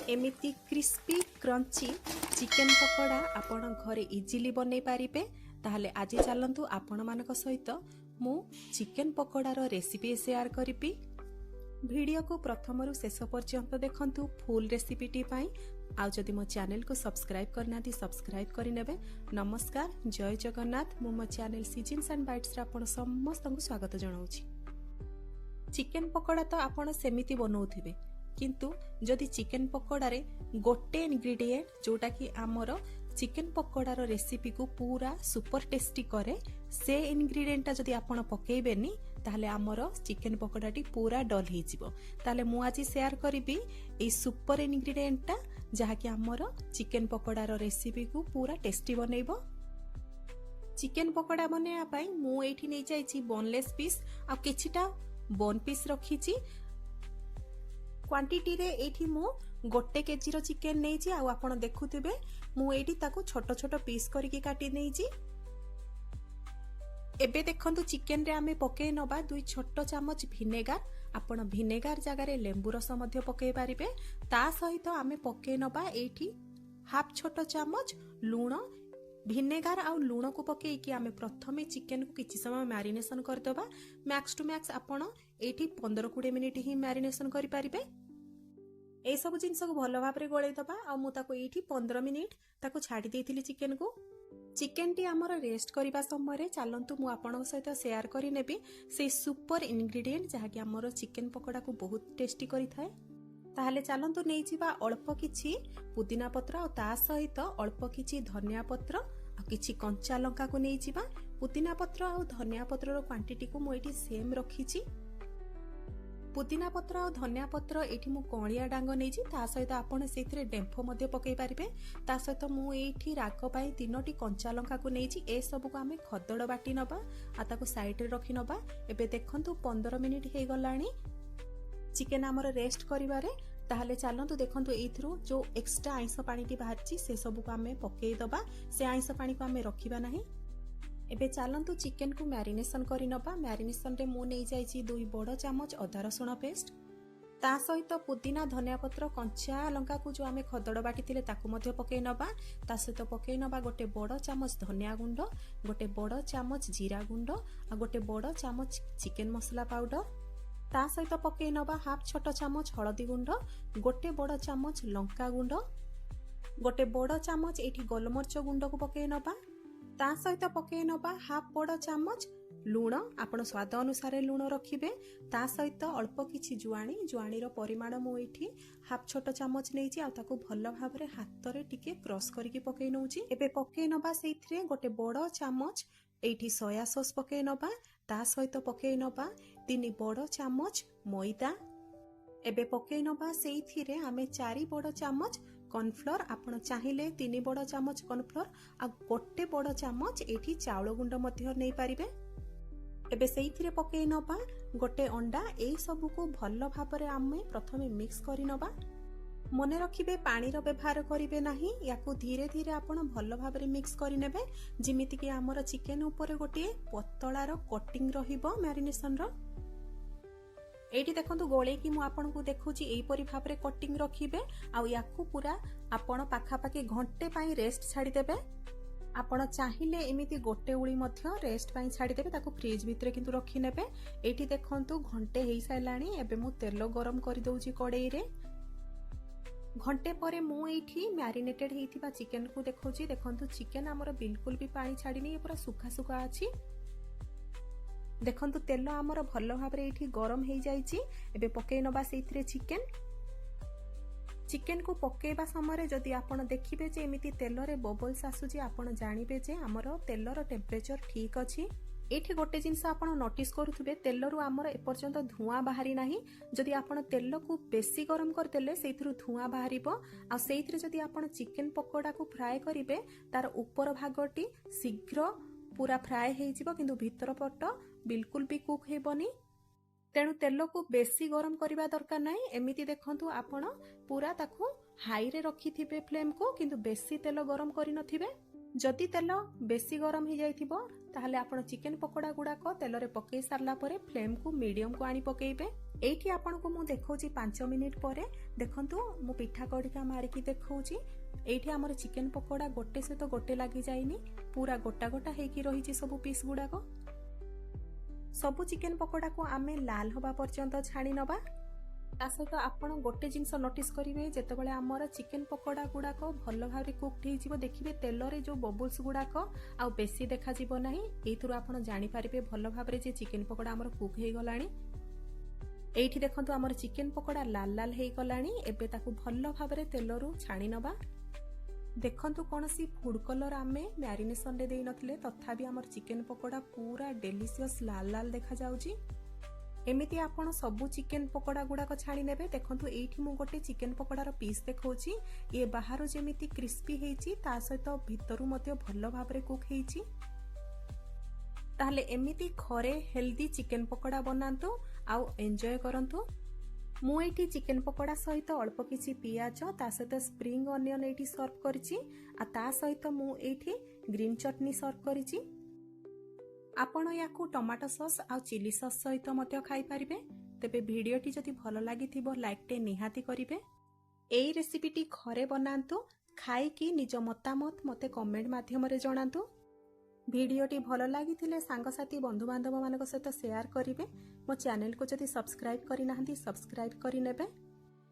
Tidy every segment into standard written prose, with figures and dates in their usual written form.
एमिति crispy crunchy chicken pakora आपण घरे इजिली बनै पारिबे। ताहले आज चलंतु आपण मानक सहित मु चिकेन पकोड़ार रेसिपी शेयर करिपि। वीडियो को प्रथमरु शेष पर्यंत देखंतु फुल रेसिपीटी पाई। आउ जदि मो चैनल को सब्सक्राइब करनाती सब्सक्राइब करिनेबे। नमस्कार, जय जगन्नाथ। मो चैनल सीजन्स एंड बाइट्स रे आपण समस्त को स्वागत जणाउछि। चिकेन पकोड़ा तो आपण सेमिति बनौथिबे, किंतु जदि चिकेन पकोड़ा रे गोटे इनग्रेडिएंट जोटा कि आमर चिकेन पकोड़ार रेसिपी को पूरा सुपर टेस्टी करे, से इनग्रेडिएंट जदि आपण पकेइबेनी ताहले आमर चिकेन पकोड़ाटी पूरा डल हो जिवो। ताहले मु आज शेयर करिबी ए सुपर इनग्रेडिएंट टा जहा कि आमर चिकेन पकोड़ार रेसिपी को पूरा टेस्टी बनैबो। चिकेन पकोड़ा बनैया पई मु एठी नै जाइछि बोनलेस पीस आ किछिटा बोन पीस रखिछि। क्वांटिटी रे एठी मु गोटे केजी रो चिकेन नेइछि। आ आपण देखुथिबे मु एठी ताको छोट छोट पीस करिके काटी नेइछि। एबे देखंतु चिकेन रे आमे पके नबा 2 छोट चामच विनेगार। आपण विनेगार जगह रे लेंबू रस मध्ये पके पारिबे। ता सहित आमे पके नबा एठी हाफ छोट चामच लूण। विनेगार आ लूण को पके कि आमे प्रथमे चिकेन को किछि समय मैरिनेशन कर देबा। मैक्स टू मैक्स आपण एठी 15-20 मिनिट ही मैरिनेशन करि पारिबे। ए सब जिंस को भलो भाबरे गोळै दबा। आ मु ताको एठी 15 मिनिट ताको छाडी देइथिली चिकेन को। चिकेन टी हमर रेस्ट करिबा समय रे चालंतु मु आपन सहित शेयर करि नेबी से सुपर इनग्रेडिएंट जहा कि हमर चिकेन पकोड़ा को बहुत टेस्टी करि थाए। ताहले चालंतु नै जिबा अल्प किछि पुदीना पत्र आ ता सहित अल्प किछि धनिया पत्र आ किछि कंचा लंका को नै जिबा। पुदीना पत्र आ धनिया पत्र रो क्वांटिटी को मु एठी सेम रखिछि। पुदीना पत्र आ धनिया पत्र एठी मु कणिया डांग नेछि। ता सहित आपण सेथिरे डेंफो मध्ये पकेइ पारिबे। ता सहित मु एठी राग पई 3टी कंचा लंका को नेछि। ए सब को आमे खदड़ बाटी नबा आ ताको साइड रे रखि नबा। एबे देखंतु 15 मिनिट हे गलानी चिकेन हमर रेस्ट करिवारे। ताहले चालंतु देखंतु एथरो जो एक्स्ट्रा आइंस पानीटी बाहरची से सब को आमे पकेइ दबा। से आइंस पानी को आमे रखिबा नाही। एबे चालंतु चिकेन को मैरिनेशन करि नबा। मैरिनेशन रे मु नै जाइछि 2 बड़ चामच अदा रसुण पेस्ट। ता सहित पुदीना धनिया पत्र कंचा लंका को जो आमे खदड़ बाटी थिले ताको मध्ये पकेइ नबा। ता सहित पकेइ नबा गोटे बड़ चामच धनिया गुंड, गोटे बड़ चामच जीरा गुंड आ गोटे बड़ चामच चिकेन मसला पाउडर। ता सहित पकेइ नबा हाफ छोट चामच हळदी गुंड, गोटे बड़ चामच लंका गुंड, गोटे बड़ चामच एठी गोलमरच गुंड को पकेइ नबा। ता सहित पकेइ नबा हाफ बड़ चामच लूण। आपण स्वाद अनुसार लूण रखिबे। ता सहित अल्प किछि जुआणी। जुआणी रो परिमाण मु एठी हाफ छोट चामच नेछि। आ ताको भलो भाबरे हाथ रे टिके क्रॉस करिके पकेइ नउछि। एबे पकेइ नबा सेइथरे गोटे बड़ चामच एठी सोया सॉस पकेइ नबा। ता सहित पकेइ नबा 3 बड़ चामच मैदा। एबे पकेइ नबा सेइथिरे आमे 4 बड़ चामच कॉर्नफ्लोर। आपण चाहिले 3 बड़ चामच कॉर्नफ्लोर आ गोटे बड़ चामच एठी चाउल गुंड मध्ये नै पारिबे। एबे सेइथिरे पकेइ नबा गोटे अंडा। ए सब को भलो भाबरे आमे प्रथमे मिक्स करि नबा। मने रखिबे पानी रो व्यवहार करिवे नाही। याकू धीरे धीरे आपण भलो भाबरे मिक्स करि नेबे जिमिति कि हमर चिकेन ऊपर गोटे पतला रो कोटिंग रहिबो मैरिनेशन रो। एठी देखंतु गोळे कि मु आपन को देखुची एई परि भाबरे कोटिंग रखिबे। आ याकू पूरा आपण पाखा पाखी घंटे पई रेस्ट छाडी देबे। आपण चाहिले एमिति गोटे उळी मध्य रेस्ट पई छाडी देबे। ताको फ्रिज भितरे किंतु रखि नेबे। एठी देखंतु घंटे हेई साइलाणी। एबे मु तेल गरम करि दउची कड़ाई रे। घंटे परे मु एठी मैरिनेटेड हेइथिबा चिकेन को देखौची। देखंतु चिकेन हमर बिल्कुल भी पानी छाडीनी, पूरा सुखा सुखा अछि। देखंतु तेल हमर भलो भाबरे एठी गरम हेई जाईची। एबे पकेइ नबा सेइथिरे चिकेन। चिकेन को पकेइबा समय जदि आपण देखिबे जे एमिति तेल रे बबल्स आसुची, आपण जानिबे जे हमर तेलर टेम्परेचर ठीक अछि। एठी गोटे जिंस आपण नोटिस करूथबे तेलरु हमर एपर्यंत धुआं बाहरी नाही। जदि आपण तेल को बेसी गरम करदेले सेइथिरु धुआं बाहरिबो। आ सेइथिरे जदि आपण चिकेन पकोड़ा को फ्राई करिवे तार ऊपर भागटी शीघ्र पूरा फ्राई हेइ जिवो, किंतु भीतर पट बिल्कुल भी कुक हेबनी। तेणु तेल को बेसी गरम करिबा दरकार नाही। एमिति देखंतु आपण पूरा ताकू हाई रे रखिथिबे फ्लेम को, किंतु बेसी तेल गरम करि नथिबे। जदि तेल बेसी गरम हो जाइथिबो ताहले आपण चिकेन पकोड़ा गुडा को तेल रे पकेइ सारला परे फ्लेम को मीडियम को आनी पकेइबे। ଏଇଠି ଆପଣଙ୍କୁ ମୁଁ ଦେଖାଉଛି 5 ମିନିଟ୍ ପରେ। ଦେଖନ୍ତୁ ମୁଁ ପିଠା କଡ଼ିକା ମାରିକି ଦେଖାଉଛି। ଏଇଠି ଆମର ଚିକେନ ପକୋଡ଼ା ଗୋଟେ ସହିତ ଗୋଟେ ଲାଗିଯାଇନି, ପୁରା ଗୋଟା ଗୋଟା ହେଇକି ରହିଛି ସବୁ ପିସ୍ ଗୁଡ଼ାକ। ସବୁ ଚିକେନ ପକୋଡ଼ାକୁ ଆମେ ଲାଲ ହେବା ପର୍ଯ୍ୟନ୍ତ ଛାଣି ନେବା। ତା ସହିତ ଆପଣ ଗୋଟେ ଜିନିଷ ନୋଟିସ୍ କରିବେ, ଯେତେବେଳେ ଆମର ଚିକେନ ପକୋଡ଼ା ଗୁଡ଼ାକ ଭଲ ଭାବରେ କୁକ୍ଡ ହେଇଯିବ, ଦେଖିବେ ତେଲରେ ଯେଉଁ ବବୁଲ୍ସ ଗୁଡ଼ାକ ଆଉ ବେଶୀ ଦେଖାଯିବ ନାହିଁ। ଏଇଥିରୁ ଆପଣ ଜାଣିପାରିବେ ଭଲ ଭାବରେ ଯେ ଚିକେନ ପକୋଡ଼ା ଆମର କୁକ୍ ହେଇଗଲାଣି। ଏଇଠି ଦେଖନ୍ତୁ ଆମର ଚିକେନ ପକୋଡ଼ା ଲାଲ ଲାଲ ହେଇଗଲାଣି। ଏବେ ତାକୁ ଭଲ ଭାବରେ ତେଲରୁ ଛାଣି ନେବା। ଦେଖନ୍ତୁ କୌଣସି ଫୁଡ୍ କଲର ଆମେ ମ୍ୟାରିନେସନରେ ଦେଇନଥିଲେ, ତଥାପି ଆମର ଚିକେନ ପକୋଡ଼ା ପୁରା ଡେଲିସିୟସ୍ ଲାଲ ଲାଲ ଦେଖାଯାଉଛି। ଏମିତି ଆପଣ ସବୁ ଚିକେନ ପକୋଡ଼ା ଗୁଡ଼ାକ ଛାଣି ନେବେ। ଦେଖନ୍ତୁ ଏଇଠି ମୁଁ ଗୋଟେ ଚିକେନ ପକୋଡ଼ାର ପିସ୍ ଦେଖାଉଛି। ଇଏ ବାହାରୁ ଯେମିତି କ୍ରିସ୍ପି ହେଇଛି, ତା ସହିତ ଭିତରୁ ମଧ୍ୟ ଭଲ ଭାବରେ କୁକ୍ ହେଇଛି। ତାହେଲେ ଏମିତି ଘରେ ହେଲ୍ଦି ଚିକେନ ପକୋଡ଼ା ବନାନ୍ତୁ ଆଉ ଏନ୍ଜୟ କରନ୍ତୁ। ମୁଁ ଏଇଠି ଚିକେନ ପକୋଡ଼ା ସହିତ ଅଳ୍ପ କିଛି ପିଆଜ, ତା ସହିତ ସ୍ପ୍ରିଙ୍ଗ ଅନିଅନ ଏଇଠି ସର୍ଭ କରିଛି। ଆଉ ତା ସହିତ ମୁଁ ଏଇଠି ଗ୍ରୀନ୍ ଚଟନି ସର୍ଭ କରିଛି। ଆପଣ ୟାକୁ ଟମାଟୋ ସସ୍ ଆଉ ଚିଲି ସସ୍ ସହିତ ମଧ୍ୟ ଖାଇପାରିବେ। ତେବେ ଭିଡ଼ିଓଟି ଯଦି ଭଲ ଲାଗିଥିବ ଲାଇକ୍ଟେ ନିହାତି କରିବେ। ଏଇ ରେସିପିଟି ଘରେ ବନାନ୍ତୁ, ଖାଇକି ନିଜ ମତାମତ ମୋତେ କମେଣ୍ଟ ମାଧ୍ୟମରେ ଜଣାନ୍ତୁ। ଭିଡ଼ିଓଟି ଭଲ ଲାଗିଥିଲେ ସାଙ୍ଗସାଥି ବନ୍ଧୁବାନ୍ଧବମାନଙ୍କ ସହିତ ସେୟାର କରିବେ। ମୋ ଚ୍ୟାନେଲକୁ ଯଦି ସବସ୍କ୍ରାଇବ୍ କରିନାହାନ୍ତି ସବସ୍କ୍ରାଇବ୍ କରିନେବେ।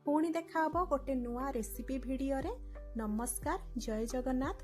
ପୁଣି ଦେଖାହବ ଗୋଟେ ନୂଆ ରେସିପି ଭିଡ଼ିଓରେ। ନମସ୍କାର, ଜୟ ଜଗନ୍ନାଥ।